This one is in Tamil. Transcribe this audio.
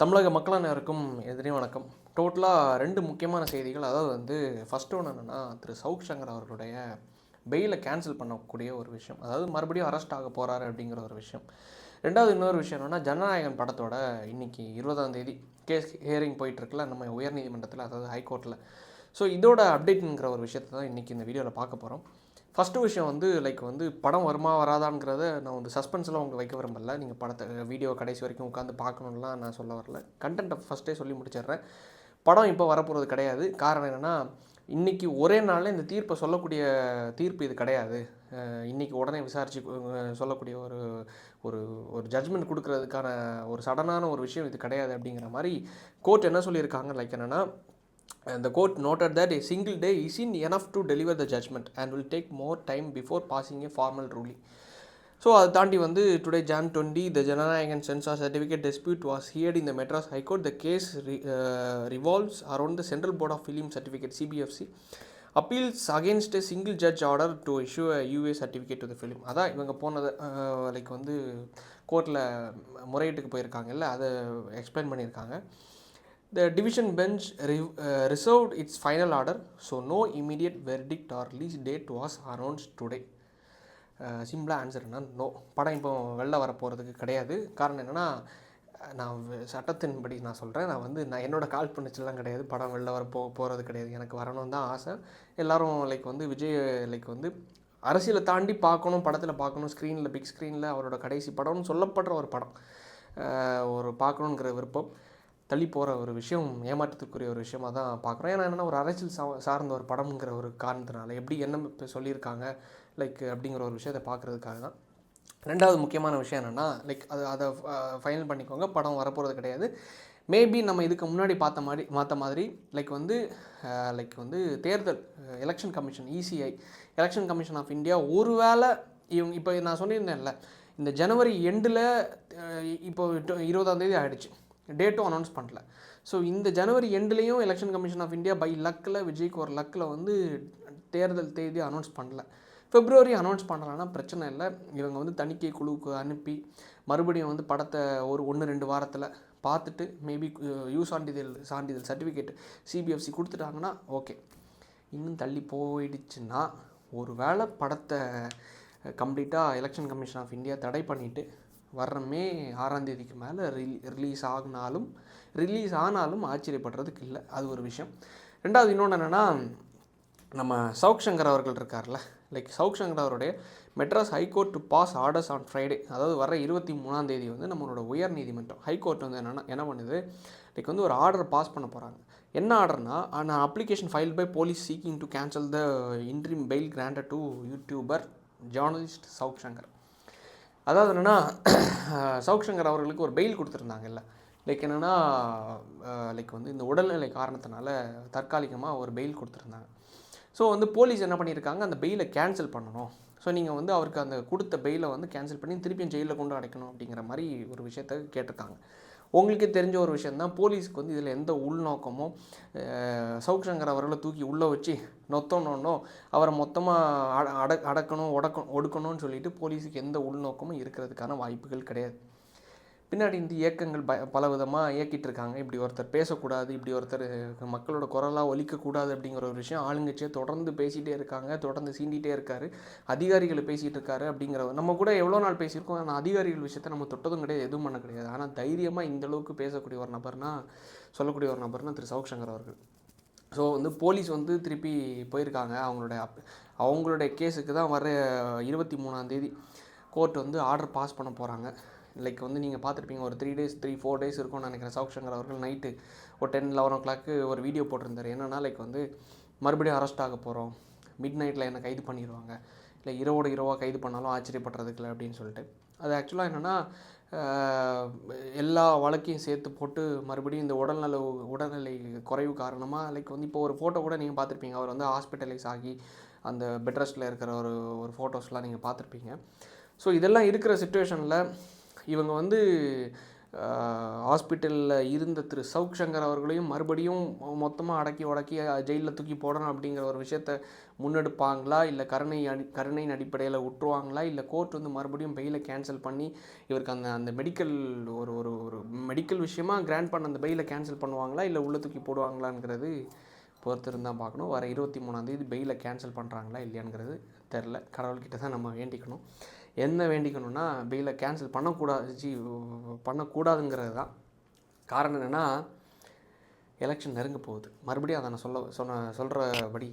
தமிழக மக்கள் அனைவருக்கும் எதிரே வணக்கம். டோட்டலாக 2 முக்கியமான செய்திகள். அதாவது ஃபர்ஸ்ட் ஒன்று என்னென்னா, திரு சவுக் சங்கர் அவர்களுடைய பெயிலை கேன்சல் பண்ணக்கூடிய ஒரு விஷயம். அதாவது மறுபடியும் அரெஸ்ட் ஆக போகிறாரு அப்படிங்கிற ஒரு விஷயம். ரெண்டாவது இன்னொரு விஷயம் என்னென்னா, ஜனநாயகன் படத்தோட இன்றைக்கி 20ஆம் தேதி கேஸ் ஹியரிங் போயிட்டுருக்குல்ல நம்ம உயர்நீதிமன்றத்தில், அதாவது ஹைகோர்ட்டில். ஸோ இதோட அப்டேட்டுங்கிற ஒரு விஷயத்தை தான் இன்றைக்கி இந்த வீடியோவில் பார்க்க போகிறோம். ஃபஸ்ட்டு விஷயம் படம் வருமா வராதாங்கிறத நான் சஸ்பென்ஸ்லாம் உங்களுக்கு வைக்க விரும்பல. நீங்கள் படத்தை வீடியோ கடைசி வரைக்கும் உட்காந்து பார்க்கணுன்னுலாம் நான் சொல்ல வரல. கண்டென்ட்டை ஃபஸ்ட்டே சொல்லி முடிச்சிடுறேன். படம் இப்போ வரப்போகிறது கிடையாது. காரணம் என்னென்னா, இன்றைக்கி ஒரே நாளில் இந்த தீர்ப்பை சொல்லக்கூடிய தீர்ப்பு இது கிடையாது. இன்றைக்கி உடனே விசாரித்து சொல்லக்கூடிய ஒரு ஒரு ஒரு ஜட்ஜ்மெண்ட் கொடுக்கறதுக்கான ஒரு சடனான ஒரு விஷயம் இது கிடையாது. அப்படிங்கிற மாதிரி கோர்ட் என்ன சொல்லியிருக்காங்க, என்னென்னா, the court noted that a single day isn't enough to deliver the judgment and will take more time before passing a formal ruling. So அதை தாண்டி today Jan 20 the Jananayagan Censor Certificate dispute was heard in the Madras High Court. The case revolves around the Central Board of Film Certificate CBFC appeals against a single judge order to issue a UA certificate to the film. அதான் இவங்க போனது கோர்ட்டில் முறையீட்டுக்கு போயிருக்காங்கல்ல, அதை எக்ஸ்பிளைன் பண்ணியிருக்காங்க. The division bench reserved its final order, so no immediate verdict or release date was announced today. சிம்பிளாக ஆன்சர் என்ன, நோ. படம் இப்போ வெளில வர போகிறதுக்கு கிடையாது. காரணம் என்னென்னா, நான் சட்டத்தின்படி நான் சொல்கிறேன். நான் என்னோடய கால் பண்ணிச்செல்லாம் கிடையாது. படம் வெளில வர போகிறது கிடையாது. எனக்கு வரணும்னு தான் ஆசை. எல்லோரும் விஜய் அரசியலை தாண்டி பார்க்கணும், படத்தில் பார்க்கணும், ஸ்க்ரீனில் பிக் ஸ்க்ரீனில் அவரோட கடைசி படம்னு சொல்லப்படுற ஒரு படம் ஒரு பார்க்கணுங்கிற விருப்பம் தள்ளி போகிற ஒரு விஷயம் ஏமாற்றத்துக்குரிய ஒரு விஷயமாக தான் பார்க்குறோம். ஏன்னா என்னென்னா, ஒரு அரசியல் சார்ந்த ஒரு படம்ங்கிற ஒரு காரணத்தினால எப்படி என்ன இப்போ சொல்லியிருக்காங்க அப்படிங்கிற ஒரு விஷயத்தை பார்க்குறதுக்காக தான். ரெண்டாவது முக்கியமான விஷயம் என்னென்னா, அதை ஃபைனல் பண்ணிக்கோங்க, படம் வரப்போகிறது கிடையாது. மேபி நம்ம இதுக்கு முன்னாடி பார்த்த மாதிரி தேர்தல் election commission ECI election commission of India ஒருவேளை இவங்க இப்போ நான் சொல்லியிருந்தேன்ல, இந்த ஜனவரி எண்டில் இப்போ 20ஆம் தேதி ஆகிடுச்சு, டேட்டும் அனௌன்ஸ் பண்ணல. ஸோ இந்த ஜனவரி எண்ட்லேயும் எலெக்ஷன் கமிஷன் ஆஃப் இந்தியா பை லக்கில் விஜய்க்கு ஒரு லக்கில் தேர்தல் தேதி அனௌன்ஸ் பண்ணல. பிப்ரவரி அனௌன்ஸ் பண்ணலான்னா பிரச்சனை இல்லை. இவங்க தணிக்கை குழுவுக்கு அனுப்பி மறுபடியும் படத்தை ஒரு 1-2 வாரத்தில் பார்த்துட்டு மேபி சான்றிதழ் சர்டிஃபிகேட் சிபிஎஃப்சி கொடுத்துட்டாங்கன்னா ஓகே. இன்னும் தள்ளி போயிடுச்சுன்னா, ஒரு வேளை படத்தை கம்ப்ளீட்டாக எலெக்ஷன் கமிஷன் ஆஃப் இந்தியா தடை பண்ணிவிட்டு வர்ற மே 6ஆம் தேதிக்கு மேலே ரிலீஸ் ஆனாலும் ஆச்சரியப்படுறதுக்கு இல்லை. அது ஒரு விஷயம். ரெண்டாவது இன்னொன்று என்னென்னா, நம்ம சவுக் சங்கர் அவர்கள் இருக்கார்ல, சவுக் சங்கர் அவருடைய Madras high court to pass orders on Friday, அதாவது வர 23ஆம் தேதி நம்மளோட உயர் நீதிமன்றம் ஹைகோர்ட் என்ன பண்ணுது, ஒரு ஆர்டர் பாஸ் பண்ண போகிறாங்க. என்ன ஆர்டர்னா, application file by police seeking to cancel the interim bail granted to YouTuber journalist Savukku Shankar. அதாவது என்னென்னா, சவுக் சங்கர் அவர்களுக்கு ஒரு பெயில் கொடுத்துருந்தாங்கல்ல, என்னென்னா இந்த உடல்நிலை காரணத்தினால தற்காலிகமாக ஒரு பெயில் கொடுத்துருந்தாங்க. ஸோ போலீஸ் என்ன பண்ணியிருக்காங்க, அந்த பெயிலை கேன்சல் பண்ணணும். ஸோ நீங்கள் அவருக்கு அந்த கொடுத்த பெயிலை கேன்சல் பண்ணி திருப்பியும் ஜெயிலில் கொண்டு அடைக்கணும் அப்படிங்கிற மாதிரி ஒரு விஷயத்த கேட்டிருக்காங்க. உங்களுக்கே தெரிஞ்ச ஒரு விஷயந்தான், போலீஸுக்கு இதில் எந்த உள்நோக்கமோ சவுக் சங்கர் அவர்களை தூக்கி உள்ளே வச்சு நொத்தனோ அவரை மொத்தமாக அடக்கணும் ஒடுக்கணும்னு சொல்லிட்டு போலீஸுக்கு எந்த உள்நோக்கமும் இருக்கிறதுக்கான வாய்ப்புகள் கிடையாது. பின்னாடி இந்த இயக்கங்கள் பல விதமாக இயக்கிட்டு இருக்காங்க. இப்படி ஒருத்தர் பேசக்கூடாது, இப்படி ஒருத்தர் மக்களோட குரலாக ஒலிக்கக்கூடாது அப்படிங்கிற ஒரு விஷயம் ஆளுங்கட்சியை தொடர்ந்து பேசிகிட்டே இருக்காங்க, தொடர்ந்து சீண்டிகிட்டே இருக்காரு, அதிகாரிகளை பேசிகிட்டு இருக்காரு. அப்படிங்கிற நம்ம கூட எவ்வளோ நாள் பேசியிருக்கோம், ஆனால் அதிகாரிகள் விஷயத்தை நம்ம தொட்டதும் கிடையாது, எதுவும் பண்ண கிடையாது. ஆனால் தைரியமாக இந்தளவுக்கு பேசக்கூடிய ஒரு சொல்லக்கூடிய ஒரு நபர்னா திரு சவுக் சங்கர் அவர்கள். ஸோ போலீஸ் திருப்பி போயிருக்காங்க அவங்களுடைய கேஸுக்கு தான் வர 23ஆம் தேதி கோர்ட் ஆர்டர் பாஸ் பண்ண போகிறாங்க. நீங்கள் பார்த்துருப்பீங்க, ஒரு 3-4 டேஸ் இருக்கும்னு நினைக்கிறேன். சவுக் சங்கர் அவர்கள் நைட்டு ஒரு 10-11 o'clock ஒரு வீடியோ போட்டிருந்தார். என்னென்னா மறுபடியும் அரெஸ்ட் ஆக போகிறோம், மிட் நைட்டில் என்னை கைது பண்ணிடுவாங்க, இல்லை இரவாக கைது பண்ணாலும் ஆச்சரியப்படுறதுக்கு இல்லை அப்படின்னு சொல்லிட்டு. அது ஆக்சுவலாக என்னென்னா, எல்லா வழக்கையும் சேர்த்து போட்டு மறுபடியும் இந்த உடல்நிலை குறைவு காரணமாக இப்போ ஒரு ஃபோட்டோ கூட நீங்கள் பார்த்துருப்பீங்க. அவர் ஹாஸ்பிட்டலைஸ் ஆகி அந்த பெட் ரெஸ்ட்டில் இருக்கிற ஒரு ஃபோட்டோஸ்லாம் நீங்கள் பார்த்துருப்பீங்க. ஸோ இதெல்லாம் இருக்கிற சிச்சுவேஷனில் இவங்க ஹாஸ்பிட்டலில் இருந்த திரு சவுக் சங்கர் அவர்களையும் மறுபடியும் மொத்தமாக அடக்கி உடக்கி ஜெயிலில் தூக்கி போடணும் அப்படிங்கிற ஒரு விஷயத்த முன்னெடுப்பாங்களா, இல்லை கருணையின் அடிப்படையில் விட்டுருவாங்களா, இல்லை கோர்ட் வந்து மறுபடியும் பெயிலை கேன்சல் பண்ணி இவருக்கு அந்த அந்த மெடிக்கல் ஒரு ஒரு ஒரு மெடிக்கல் விஷயமாக கிராண்ட் பண்ண அந்த பெயிலை கேன்சல் பண்ணுவாங்களா, இல்லை உள்ளே தூக்கி போடுவாங்களாங்கிறது பொறுத்திருந்தான் பார்க்கணும். வர 23ஆந்தேதி பெயிலை கேன்சல் பண்ணுறாங்களா இல்லையாங்கிறது தெரில. கடவுள்கிட்ட தான் நம்ம வேண்டிக்கணும். என்ன வேண்டிக்கணும்னா பெயிலை கேன்சல் பண்ணக்கூடாதுங்கிறது தான். காரணம் என்னென்னா எலெக்ஷன் நெருங்க போகுது. மறுபடியும் அதை நான் சொல்கிறபடி